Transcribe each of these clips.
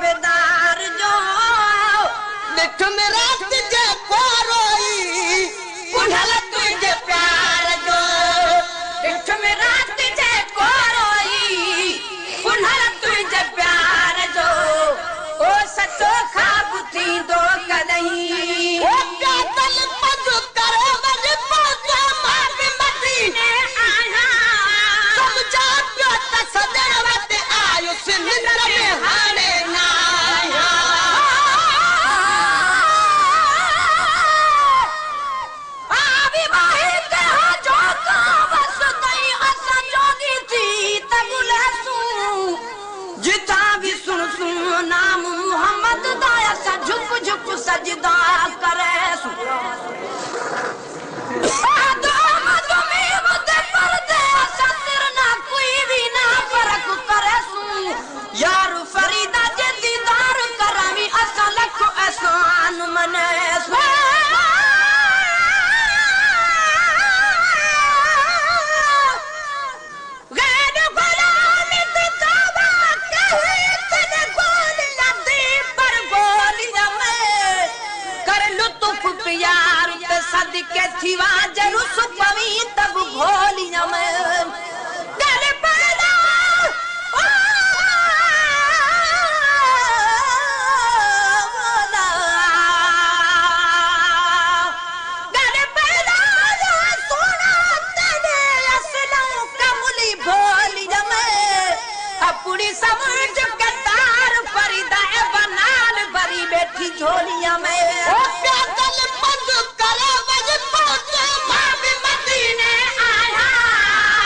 बेदार जो ॾिठ में रात जे कोरोई पुंढल तुझे प्यार जो ॾिठ में रात जे कोरोई पुंढल तुझे प्यार जो ओ सचो ख़्वाब थींदो कॾहिं ओ कातल पज करे वञ पहुचा मां बि मदीने आया समझा पियो त सजण वटि आयुसि निंड में हाणे न आया आवी बाहि ते जो का बस तई असां जोगी थी त गुलसूं जिता भी सुन सुन नाम मोहम्मद दा असां झुक झुक सजदा करे यार फरीदा जे दीदार करावी असां लख एहसान मनेस गैर गुलामी ते तौबा कही तने गोलियां दी पर गोलियां में कर लुत्फ प्यार ते सदके थीवा जरूस पवी तब गोलियां में समझ के तार फरीदा बनाल भरी बैठी झोलियां में ओ प्यादल पंज करे वज पहुंचे मां भी मदीने आया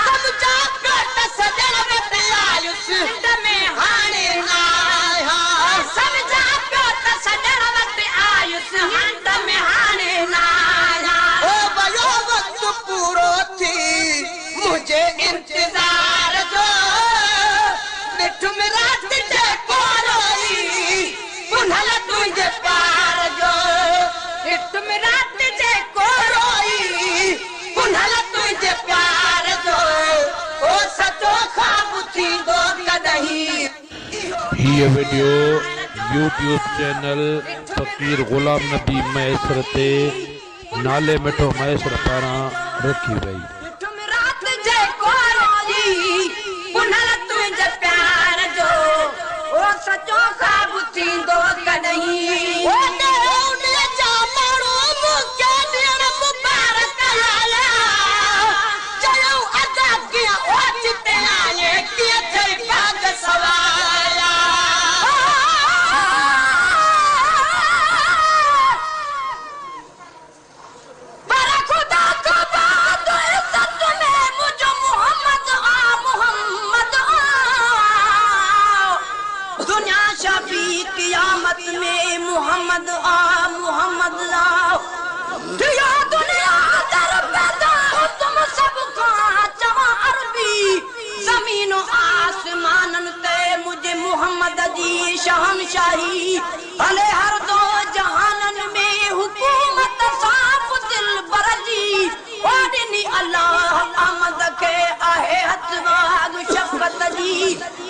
समझा पियो त सजण वटि आयुसि निंड में हाणे न आया समझा पियो त सजण वटि आयुसि निंड में हाणे न आया ओ वयो वक्त पूरो थी मुझे इंतजार जो ॾिठ में रात जे कोरोई पुंढल तुझे प्यार जो ॾिठ में रात जे कोरोई पुंढल तुझे प्यार जो ओ सचो ख़्वाब थींदो कॾहिं ये वीडियो YouTube चैनल फ़कीर गुलाम नबी मैसर ते नाले मिठो मैसर पारां रखी वई ॾिठ में रात जे कोरोई पुंढल तुझे प्यार जो ओ सचो ख़्वाब थींदो कॾहिं ओ उन जा माण्हू मूंखे ॾियण मुबारक आया चयो अदा कीअं ओचिते आए कीअं थई भाग सवाया पर खुदा को बात इज्जत में मुझे मोहम्मद दुनिया शफी क़यामत में मोहम्मद आओ दिया दुनिया दर पैदा हो तुम सबका चवा अरबी जमीन आसमानन ते मुझे मोहम्मद जी शहंशाही भले हर दो जहानन में हुकूमत साफ दिल बरजी ओडनी अल्लाह आमद के आहे हथवाग शफकत जी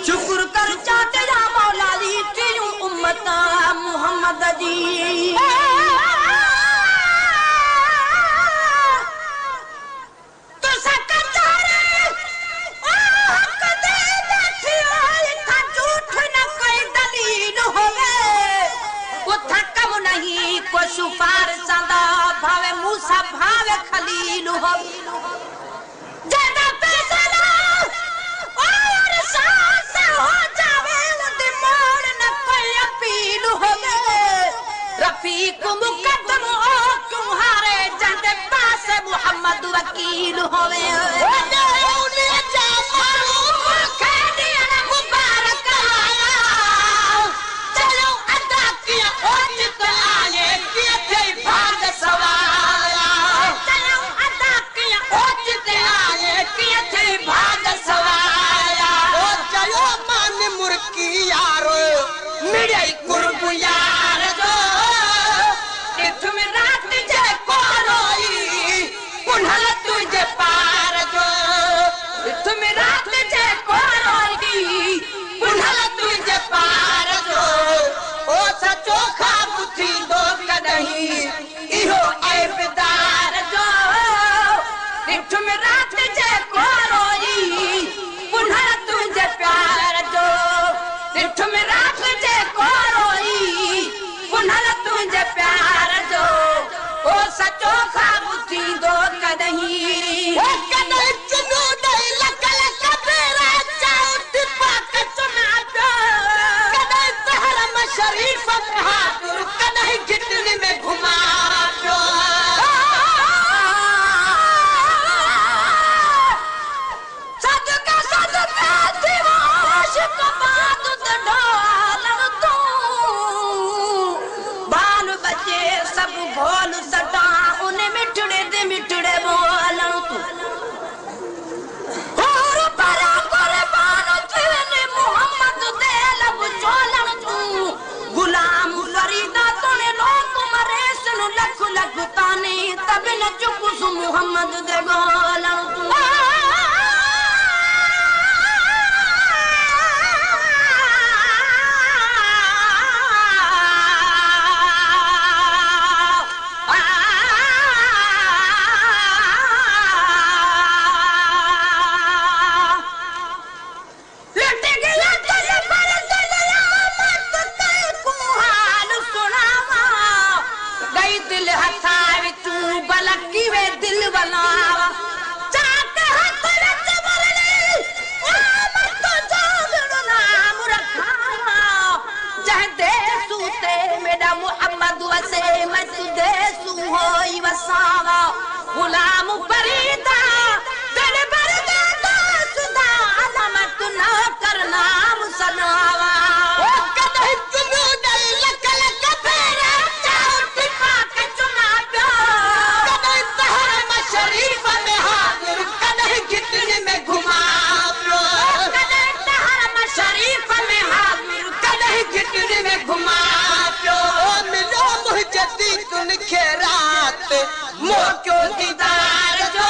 शुक्र कर चाहते या मौला दी तीनों उम्मता मोहम्मद जी तो सकतारे ओ कदे बैठी होई था झूठ न कोई दलील होवे उथा कम नहीं को सिफारिश दा भावे मूसा भावे खलील होवे जदा फैसला और सांस हो जावे उते मोड़ न कोई अपील होवे रफीक मुकद्दम ओ तुम्हारे जंदे पास मोहम्मद वकील होवे उन्हें जा मारू मुखे दियन मुबारक आया चलो अदा किया ओचित आए किए थे भाग सवाया चलो अदा किया ओचित आए किए थे भाग सवाया ओ चलो मान मुर्की यारो मेरे कुर्ब यार जो ॾिठ में रात जे कोरोई पुंढल तुझे पार जो में रात जे कोरोई पुनल तुझे प्यार जो ओ सचो ख्वाब थी दो कदही ओ कदही चुनो दई लकल कबेरा चाउत पाक चुना दो कदही तहरम शरीफ बहादुर कदही घिटने में घुमा दो बोल सटा उन्हें मिठड़े दे मिठड़े बोलन तू और परा करे बानो तेने मोहम्मद दे लब चोलन तू गुलाम फरीदा तोने लोग मरे सुन लख लख ताने तब न चुप सु मोहम्मद दे बोलन तू गुलाम फरीदा दिल बरदा दोस्ता अलमत न करना मुसलवा ओ कदही चुनो दई लकल कबेरा चाउत पाक चुना दो कदही तहरम शरीफ में हाजिर कदही घिटने में घुमा दो कदही तहरम शरीफ में हाजिर कदही घिटने में घुमा दो मिलो मुझे दी तुन खेरात मोक्यो दीदार जो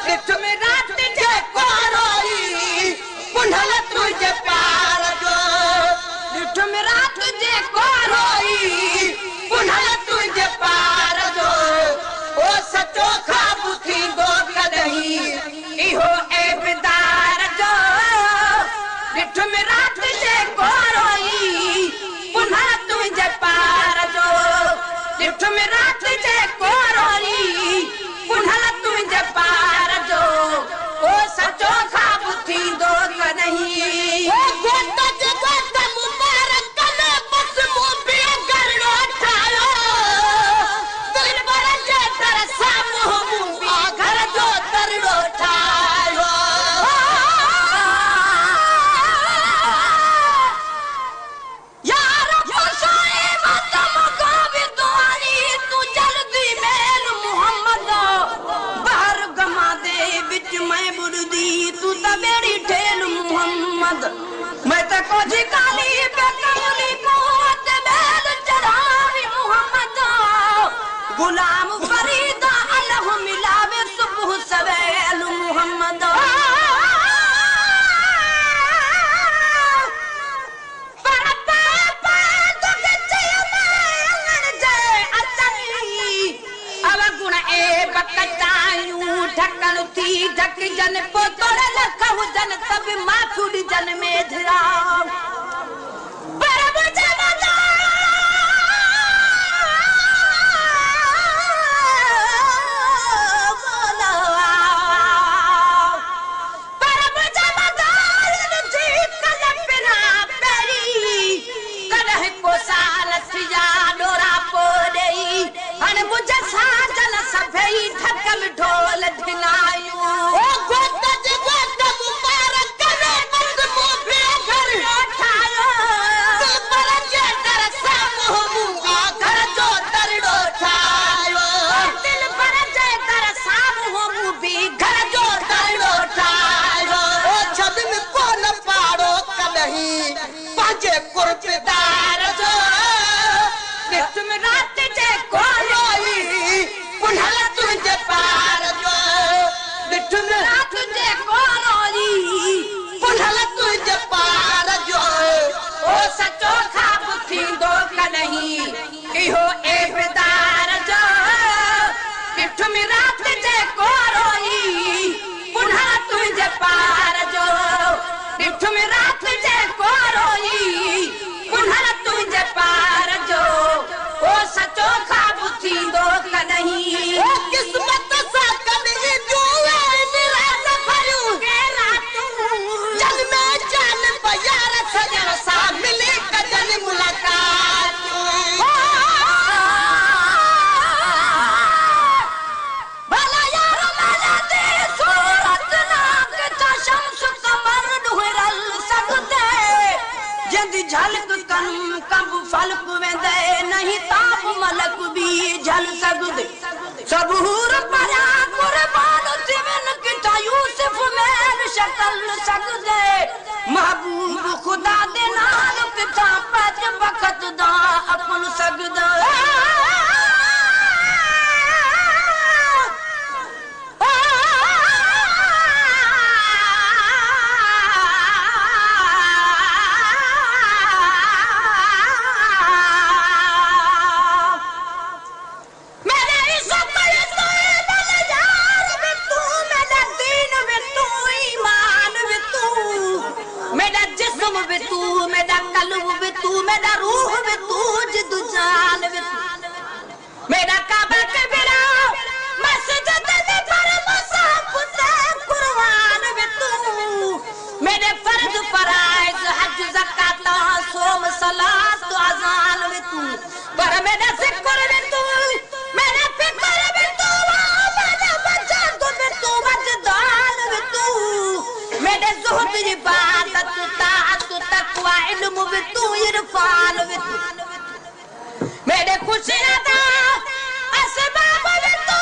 निठ में रात जे कोरोई पुनल तुझे प्यार जो निठ में रात जे कोरोई पुनल तुझे प्यार जो ओ सचो ख्वाब थी दो कदही इहो एबदार जो निठ में रात जे कोरोई पुनल तुझे प्यार जो निठ में रात जे कोरोई पुनल तुझे पार जो ओ सचो ख्वाब थी दो कदही ओ गोत जे गोत मुबारक कले बस मुबी गरड़ो ठायो दिल बर जे तरसा मुबी घर जो तरड़ो ठायो यार फसाए मत मको भी दुआरी तू जल्दी मेल मोहम्मद बाहर गमा दे बिच मैं बुरदी तू तबेड़ी ठेल मोहम्मद मैं तो कुछ काली पे कमली को मेल चढ़ावी मोहम्मद गुलाम फरीदा अल्लाह मिलावे सुबह सवेल मोहम्मद ढक्कन थी ढक जन पोतोड़ लखहु जन तब माखुड़ जन में धरा परब जमदा परब जमदा थी कलपना पेरी कदह को साल थिया डोरा पोड़ई हन मुझे साजन सभई ढकल ढोल ढिलायो ओ गोत जे गोत मुबारक करे बस मुबे घर उठायो दिल पर जे तरसा मुआ घर जो तरड़ो ठायो दिल पर जे तरसा मुबी घर जो तरड़ो ठायो ओ छद में कोन पाड़ो कदही पाजे कुर्बदार जो निठ में रात जे कोरोई पुनल तुझे पार जो निठ में रात जे कोरोई पुनल तुझे पार जो ओ सचो ख्वाब थी दो कदही इहो एबदार जो निठ में रात जे कोरोई पुनल तुझे पार जो निठ में रात जे कोरोई जंदी झलक कन कब फलक वेंदे नहीं ताप मलक भी झल सकदे सबूर परा कुर्बान सिवन किता यूसुफ मैन शक्ल सकदे महबूब खुदा दे नाल किता पज वक्त दा अपन सकदा मेरा रूह में तू जिद जान में मेरा काबा के बिना मस्जिद में पर मुसाफ से कुर्बान में तू मेरे फर्ज फराइज हज ज़कात सोम सलात अज़ान में तू पर मेरा ज़िक्र में तू मेरा फिक्र में तू मेरा वजद में तू वजदान में तू मेरे ज़ुहद इबादत ताअत तक़वा इल्म में तू इरफान में तू मेरे खुशी दा असबाब में तू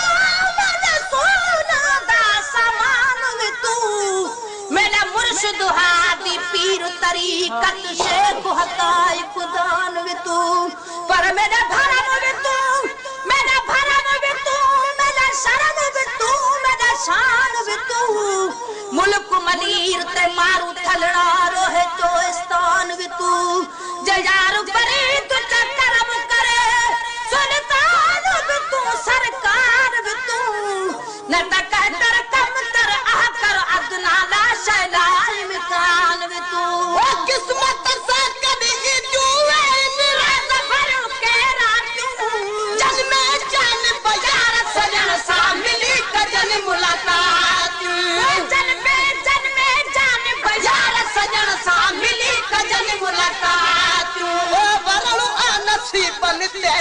मेरे सोना दा सामान में तू मेरा मुर्शिद हादी पीर तरीकत शेख हकाइक दान में तू पर मेरा भरम में तू मेरा भरम में तू मेरा शर्म में तू मेरा शान में तू मुल्क मलीर ते मारू थलड़ा रोहे चोइस्तान में तू जयार परे तू करम करे सुल्तान में तू सरकार में तू न कहतर कम तर आह कर अदना ला शैलाल मिकान में तू ओ किस्मत से कभी जुए मेरा सफर के रातू जन में जान बाजार सजन सा मिली कजन मुलाकात जन में जान बाजार सजन सा मिली कजन मुलाकात ओ वरणु नसीब बनते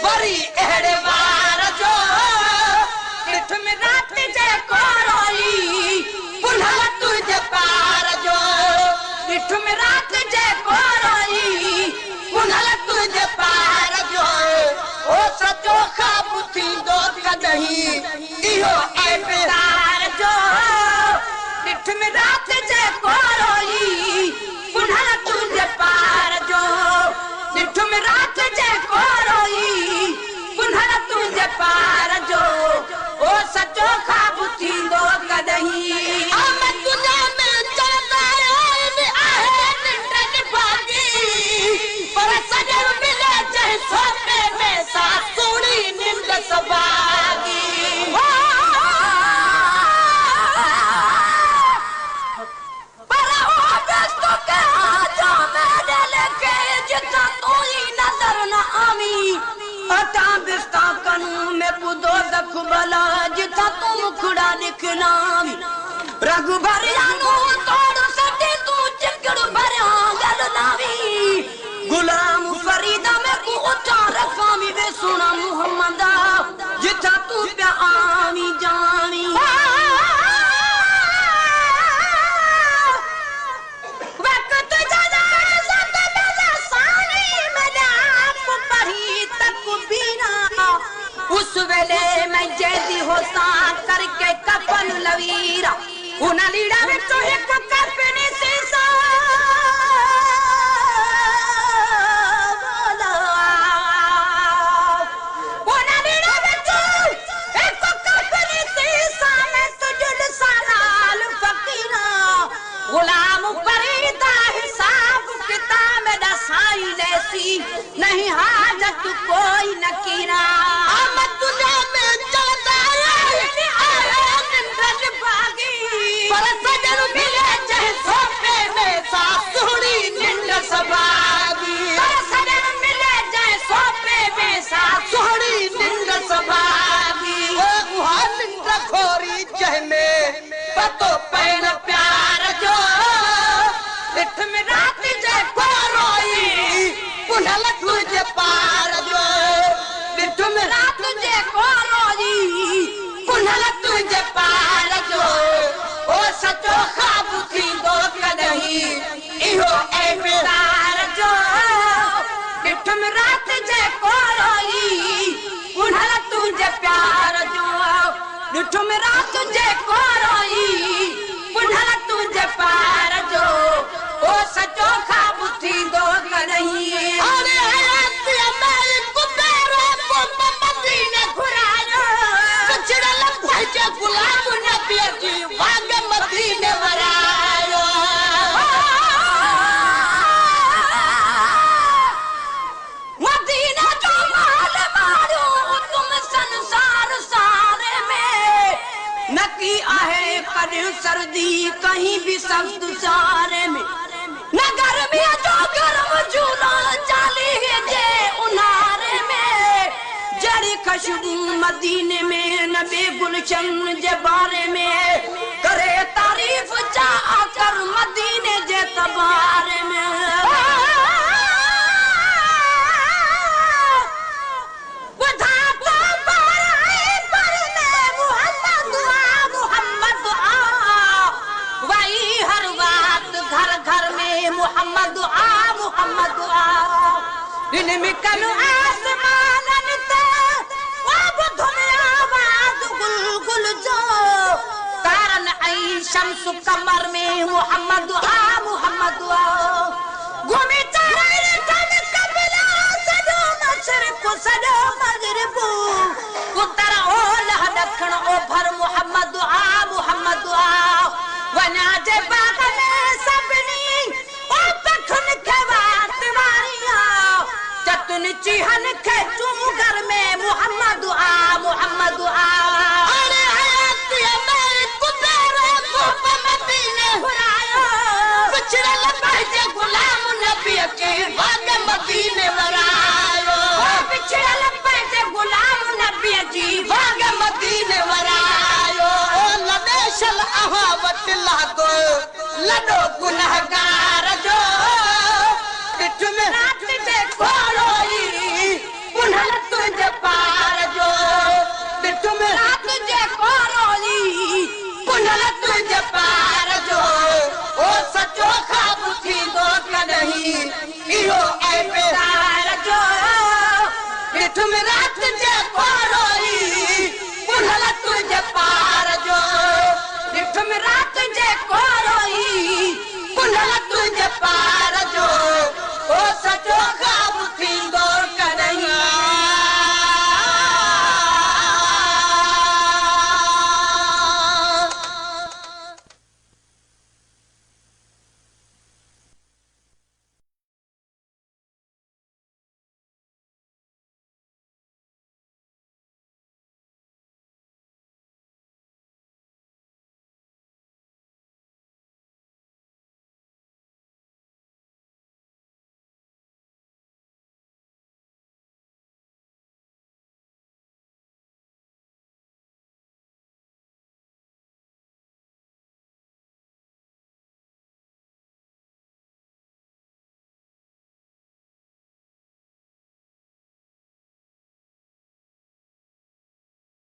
बड़ी एड़े बार जो इठ में रात जे कोरोई पुनः तुझे पार जो इठ में रात जे कोरोई पुनः तुझे पार जो ओ सचो खाब थी दो कदही इहो ऐतरार जो इठ में रात जे कोरोई पुनः तुझे पार जो इठ में रात जे कोरोई पुनः तुझे पार जो ओ सचो खाब थी दो कदही मैं दुनिया में चलता आहे निंदन भागी पर सजन मिले चाहे सोते में सा सोनी निंद सबागी पर ओ बेस्तो के आजा मेरे लेके जितना तू ही नजर न आवी अता बिस्ता कनू में बुदो दख बला जिथा तू मुखड़ा दिखना रग भरिया नु तोड़ सटे तू चिकड़ भरिया गल लावी गुलाम फरीदा में को उठा रखामी वे सुना मुहम्मदा जिथा तू पे आवी जावी वक्त जला सत मेरा सानी मेरा आप पढ़ी तक बीना उस वेले मैं जैदी होसा करके कफन लवीरा उना लीड़ा में तो एक कफनी सीसा उना लीड़ा में तो एक कफनी सीसा में तुझे सालाल फकीरा गुलाम फरीदा हिसाब किताब में दसाई लेसी नहीं हाजत कोई नकीरा दुनिया में चलता भागी पर सजन मिले चाहे सोफे में सासुड़ी निंद सबागी पर सजन मिले चाहे सोफे में सासुड़ी निंद सबागी ओ निंद खोरी चहने पतो पैन प्यार जो इठ में रात जे कोरोई पुनः तुझे पार जो इठ में रात जे कोरोई पुनः तुझे पार जो ओ सचो खाब थी दो कदही इहो ऐ सर्दी कहीं भी सख्त सारे में न गर्मी जो गर्म झूला चाली जे उन्हारे में जड़ी खुशबू मदीने में नबी गुलशन जे बारे में करे तारीफ चाह कर मदीने जे तबारे में मोहम्मद इनमें कनु आसमानन ते अब दुनिया आवाज गुल जो कारण आई शम्स कमर में मोहम्मद घूमे चाहे कम कबला सदो मशरिक सदो मगरिब उत्तर ओलह दक्षिण ओभर मोहम्मद वना जे बाग में सबनी ओ पखन के बात वारिया चतुन चिहन के चुगर में मोहम्मद अरे हयात में कुबेर खूब मदीने बुलायो बिछड़े लपटे गुलाम नबी के भाग मदीने वरायो बिछड़े लपटे गुलाम नबी जी भाग मदीने वरायो लदेशल अहावत लागो लडो गुनहगार जो तुम रात दे कोरोई पुनल तुझे पार जो तुम रात दे कोरोई पुनल तुझे पार जो ओ सचो खाब थी दो कहीं इहो ऐ बेदार जो तुम रात दे कोरोई पुनल तुझे पार जो तुम रात जे कोरोई पुनल तुझे पार